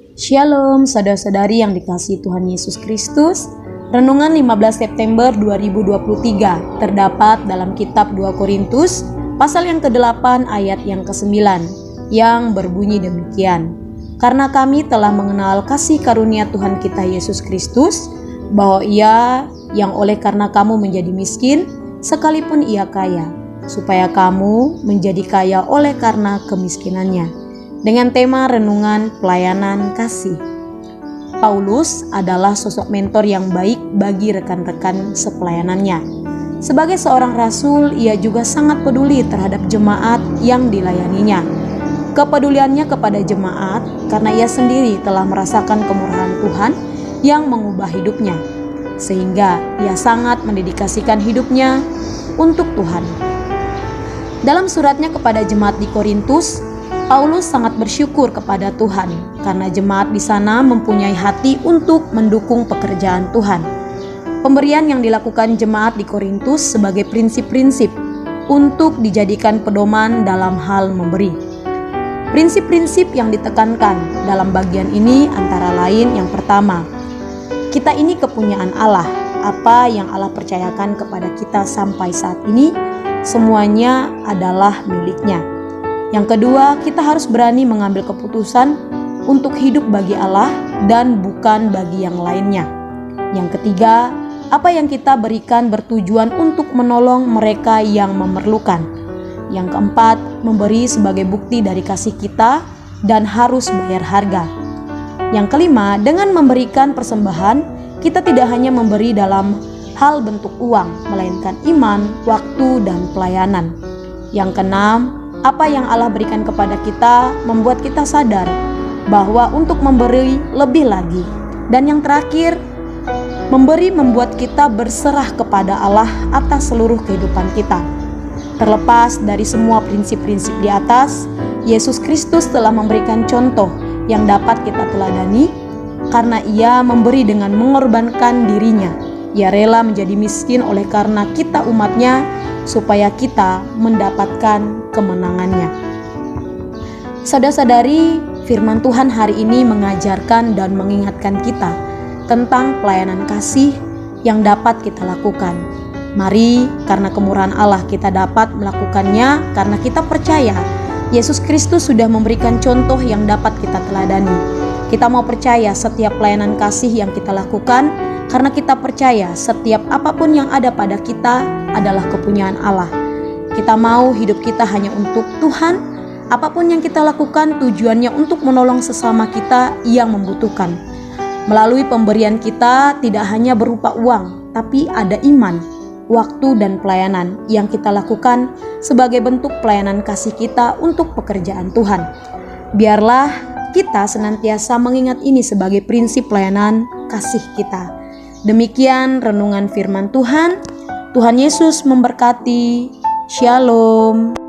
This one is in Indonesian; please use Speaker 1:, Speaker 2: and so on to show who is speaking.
Speaker 1: Shalom saudara-saudari yang dikasihi Tuhan Yesus Kristus. Renungan 15 September 2023 terdapat dalam kitab 2 Korintus pasal yang ke-8 ayat yang ke-9 yang berbunyi demikian. Karena kami telah mengenal kasih karunia Tuhan kita Yesus Kristus, bahwa Ia yang oleh karena kamu menjadi miskin sekalipun Ia kaya, supaya kamu menjadi kaya oleh karena kemiskinannya. Dengan tema renungan pelayanan kasih. Paulus adalah sosok mentor yang baik bagi rekan-rekan sepelayanannya. Sebagai seorang rasul, ia juga sangat peduli terhadap jemaat yang dilayaninya. Kepeduliannya kepada jemaat karena ia sendiri telah merasakan kemurahan Tuhan yang mengubah hidupnya, sehingga ia sangat mendedikasikan hidupnya untuk Tuhan. Dalam suratnya kepada jemaat di Korintus, Paulus sangat bersyukur kepada Tuhan karena jemaat di sana mempunyai hati untuk mendukung pekerjaan Tuhan. Pemberian yang dilakukan jemaat di Korintus sebagai prinsip-prinsip untuk dijadikan pedoman dalam hal memberi. Prinsip-prinsip yang ditekankan dalam bagian ini antara lain yang pertama, kita ini kepunyaan Allah. Apa yang Allah percayakan kepada kita sampai saat ini, semuanya adalah miliknya. Yang kedua, kita harus berani mengambil keputusan untuk hidup bagi Allah dan bukan bagi yang lainnya. Yang ketiga, apa yang kita berikan bertujuan untuk menolong mereka yang memerlukan. Yang keempat, memberi sebagai bukti dari kasih kita dan harus bayar harga. Yang kelima, dengan memberikan persembahan, kita tidak hanya memberi dalam hal bentuk uang, melainkan iman, waktu, dan pelayanan. Yang keenam, apa yang Allah berikan kepada kita membuat kita sadar bahwa untuk memberi lebih lagi. Dan yang terakhir, memberi membuat kita berserah kepada Allah atas seluruh kehidupan kita. Terlepas dari semua prinsip-prinsip di atas, Yesus Kristus telah memberikan contoh yang dapat kita teladani karena Ia memberi dengan mengorbankan dirinya. Ia rela menjadi miskin oleh karena kita umatnya, supaya kita mendapatkan kemenangannya. Saudara-saudari, firman Tuhan hari ini mengajarkan dan mengingatkan kita tentang pelayanan kasih yang dapat kita lakukan. Mari, karena kemurahan Allah kita dapat melakukannya karena kita percaya Yesus Kristus sudah memberikan contoh yang dapat kita teladani. Kita mau percaya setiap pelayanan kasih yang kita lakukan karena kita percaya setiap apapun yang ada pada kita adalah kepunyaan Allah. Kita mau hidup kita hanya untuk Tuhan. Apapun yang kita lakukan tujuannya untuk menolong sesama kita yang membutuhkan. Melalui pemberian kita tidak hanya berupa uang, tapi ada iman, waktu, dan pelayanan yang kita lakukan sebagai bentuk pelayanan kasih kita untuk pekerjaan Tuhan. Biarlah kita senantiasa mengingat ini sebagai prinsip pelayanan kasih kita. Demikian renungan firman Tuhan. Tuhan Yesus memberkati. Shalom.